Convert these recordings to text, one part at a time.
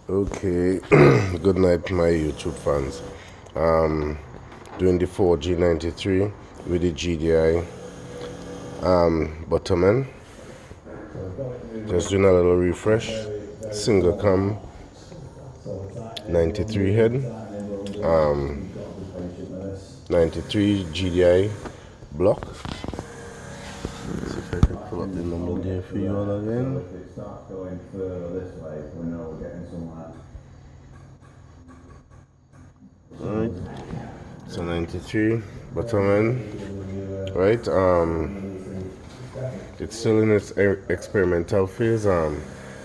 Okay, good night, my YouTube fans. Doing the 4G93 with the GDI bottom end. Just doing a little refresh. Single cam 93 head, 93 GDI block. Let's see if I can pull up the number there for you all again. Alright, so 93 bottom end, right? It's still in its experimental phase. I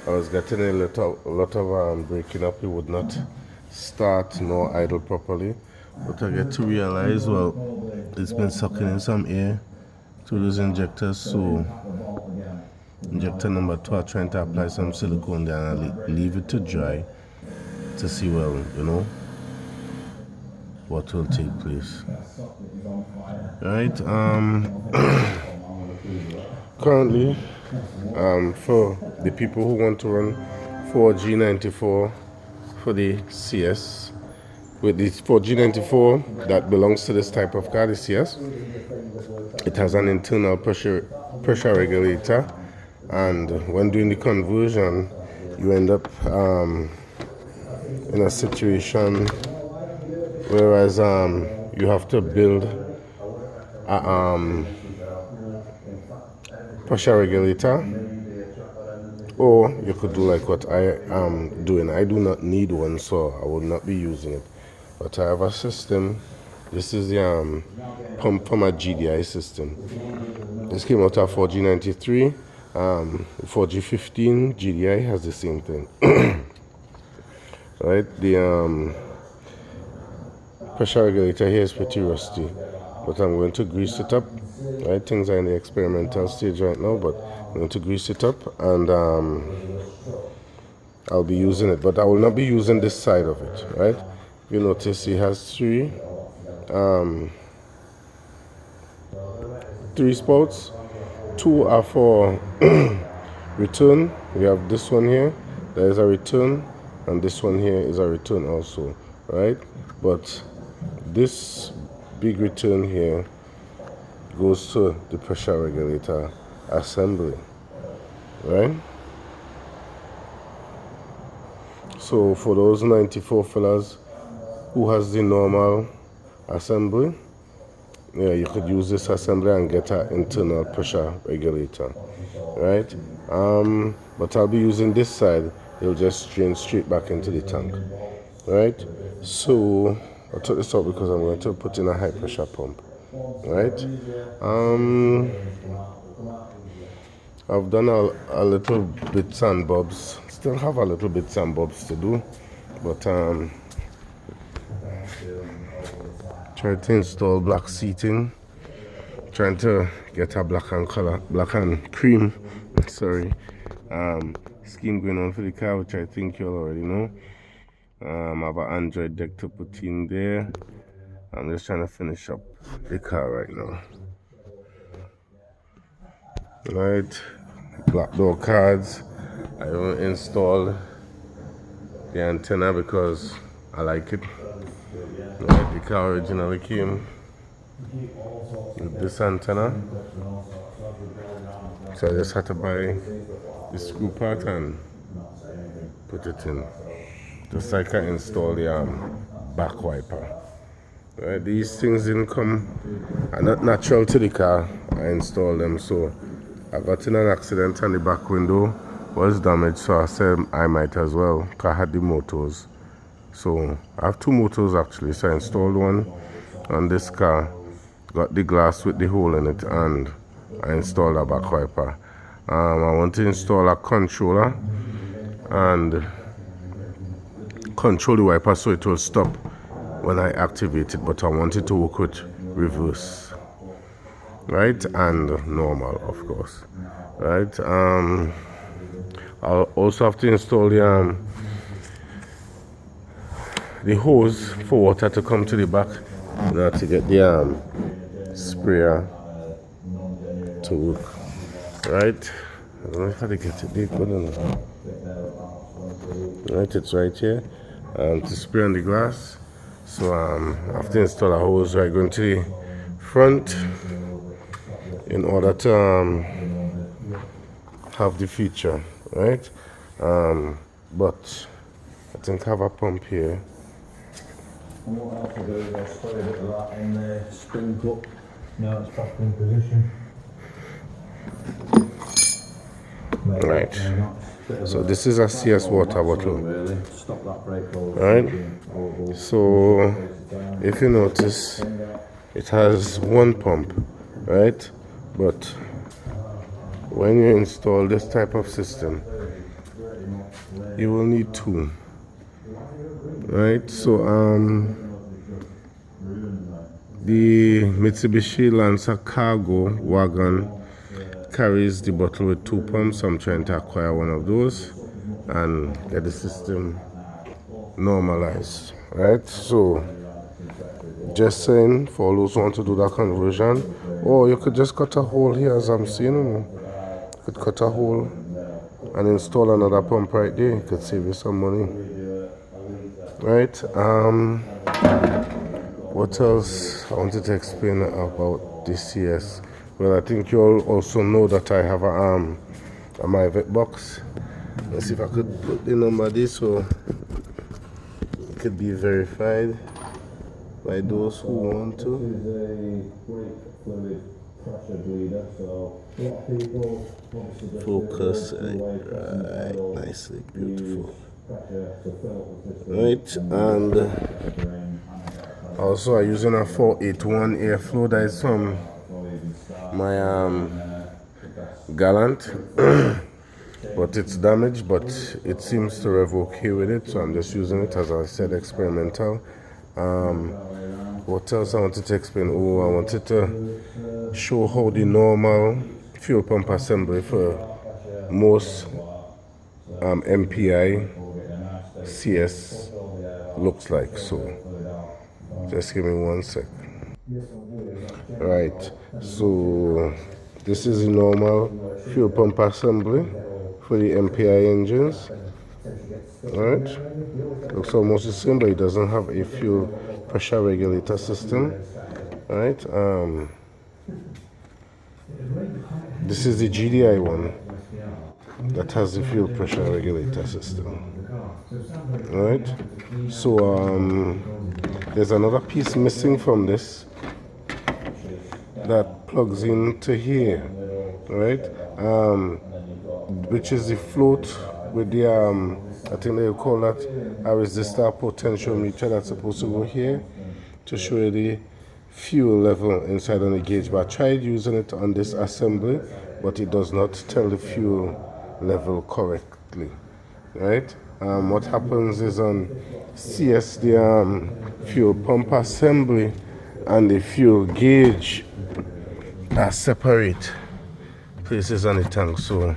was getting a lot of breaking up. It would not start nor idle properly, but I get to realize, well, it's been sucking in some air through those injectors. So injector number 2, I'm trying to apply some silicone there and I leave it to dry to see, well, what will take place. Right, currently, for the people who want to run 4G94 for the CS, with the 4G94 that belongs to this type of car, the CS, it has an internal pressure regulator, and when doing the conversion, you end up in a situation whereas you have to build a pressure regulator, or you could do like what I am doing. I do not need one, so I will not be using it, but I have a system. This is the pump from a GDI system. This came out of 4G93. 4G15 GDI has the same thing. Right, the pressure regulator here is pretty rusty, but I'm going to grease it up. Right, things are in the experimental stage right now, but I'm going to grease it up, and I'll be using it, but I will not be using this side of it. Right, you notice it has three spouts. 2 are for return. We have this one here, there is a return, and this one here is a return also, right? But this big return here goes to the pressure regulator assembly, right? So for those 94 fellas who has the normal assembly, yeah, you could use this assembly and get an internal pressure regulator, right? But I'll be using this side. It'll just drain straight back into the tank, right? So I took this out because I'm going to put in a high pressure pump, right? I've done a little bits and bobs. Still have a little bits and bobs to do, but trying to install black seating, trying to get a black and cream sorry, scheme going on for the car, which I think you all already know. I have an Android deck to put in there. I'm just trying to finish up the car right now. Right, black door cards. I don't install the antenna because I like it. Right, the car originally came with this antenna, so I just had to buy the screw part and put it in, just like I install the back wiper. Right, these things didn't come, are not natural to the car. I installed them, so I got in an accident and the back window was damaged, so I said I might as well, because I had the motors. So I have 2 motors actually, so I installed one on this car, got the glass with the hole in it, and I installed a back wiper. I want to install a controller and control the wiper so it will stop when I activate it, but I want it to work with reverse, right, and normal, of course, right. I'll also have to install the hose for water to come to the back in order to get the sprayer to work, right. I don't know if I get it deep, but Right, it's right here to spray on the glass. So I have to install a hose right going to the front in order to have the feature, right? But I think I have a pump here. And what else I'll do is I'll spray a bit of that on the spring cup. Now it's back in position. Right. So this is a CS water bottle. Right. So if you notice, it has one pump, right? But when you install this type of system, you will need two. Right. So the Mitsubishi Lancer Cargo wagon carries the bottle with two pumps. I'm trying to acquire one of those and get the system normalized, right? So just saying, for those who want to do that conversion, or you could just cut a hole here, as I'm seeing. You could cut a hole and install another pump right there. It could save you some money, right? What else I wanted to explain about this CS? Well, I think you all also know that I have a MyVet box. Let's see if I could put the number there so it could be verified by those who want to. This is a brake fluid pressure bleeder, so a lot of people Focus, right, nicely, beautiful. Right, and also I'm using a 481 airflow that is from my Gallant, but it's damaged, but it seems to rev okay with it, so I'm just using it, as I said, experimental. What else I wanted to explain? Oh, I wanted to show how the normal fuel pump assembly for most MPI CS looks like. So just give me 1 sec. Right, so this is the normal fuel pump assembly for the MPI engines. Alright, looks almost the same, but it doesn't have a fuel pressure regulator system. Alright, this is the GDI one that has the fuel pressure regulator system. Alright, so there's another piece missing from this that plugs into here, right? Which is the float with the I think they'll call that a resistor potentiometer that's supposed to go here to show you the fuel level inside on the gauge. But I tried using it on this assembly, but it does not tell the fuel level correctly, right? What happens is on CS, the fuel pump assembly and the fuel gauge are separate places on the tank. So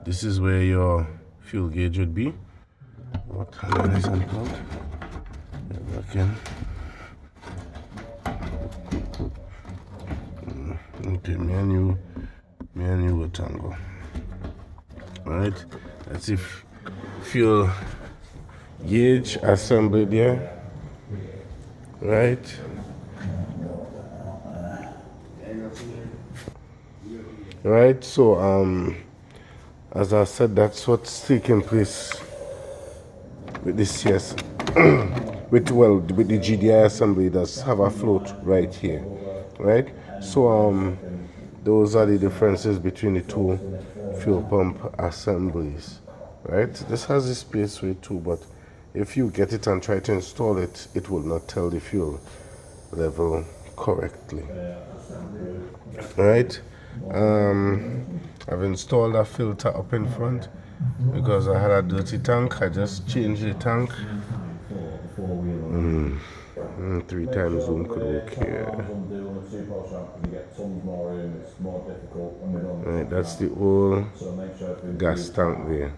this is where your fuel gauge would be. What one is unplugged? Back in. Okay, me and you will tango. Alright, that's if fuel gauge assembly there, right? Right, so as I said, that's what's taking place with this CS with the GDI assembly. Does have a float right here, right? So those are the differences between the two fuel pump assemblies, right? This has a space way too, but if you get it and try to install it, it will not tell the fuel level correctly, right? I've installed a filter up in front because I had a dirty tank. I just changed the tank. 3 times zoom could work here. Right, that's the old gas tank there.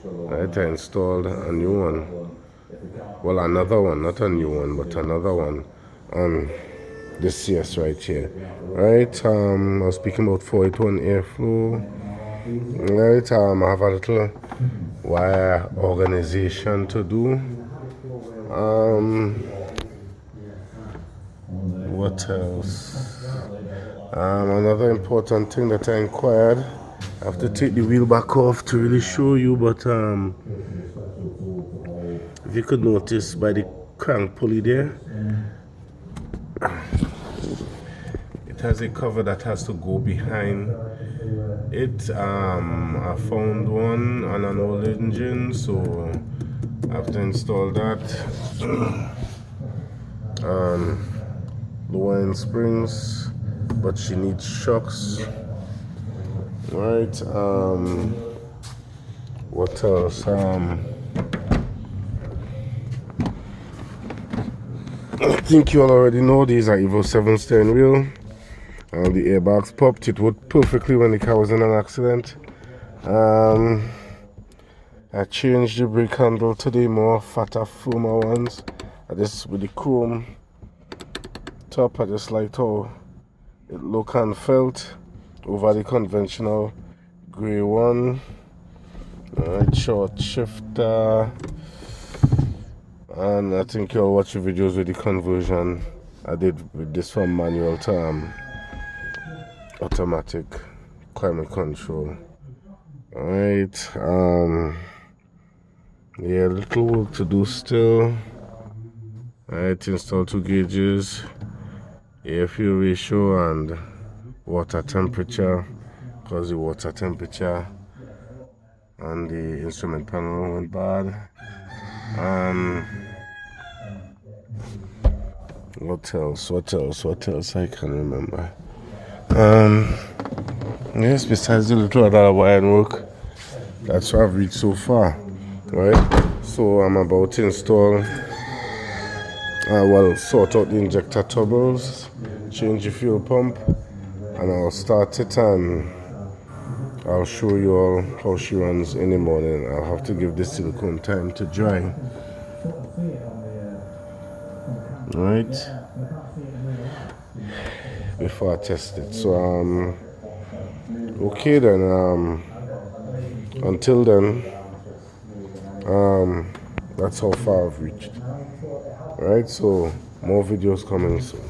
Right, I installed a new one. Well, another one, not a new one, but another one on this CS right here. Right, I was speaking about 481 airflow. Right, I have a little wire organization to do. What else? Another important thing that I inquired. I have to take the wheel back off to really show you, but if you could notice by the crank pulley there, it has a cover that has to go behind it. I found one on an old engine, so I have to install that. Lower end springs, but she needs shocks. Right. What else? I think you all already know these are Evo 7 steering wheel. The airbags popped. It worked perfectly when the car was in an accident. I changed the brake handle to the more fatter, firmer ones. This with the chrome top. I just liked how it looked and felt over the conventional grey one. Alright, short shifter. And I think you'll watch the videos with the conversion I did with this from manual to automatic climate control. Alright, yeah, little work to do still. Alright, install 2 gauges, air fuel ratio and water temperature, because the water temperature and the instrument panel went bad. What else I can remember. Yes, besides the little other wiring work, that's what I've reached so far. Right, so I'm about to install sort out the injector turbos, change the fuel pump, and I'll start it and I'll show you all how she runs in the morning. I'll have to give the silicone time to dry. Right, before I test it. So okay then, until then, that's how far I've reached. Right, so more videos coming soon.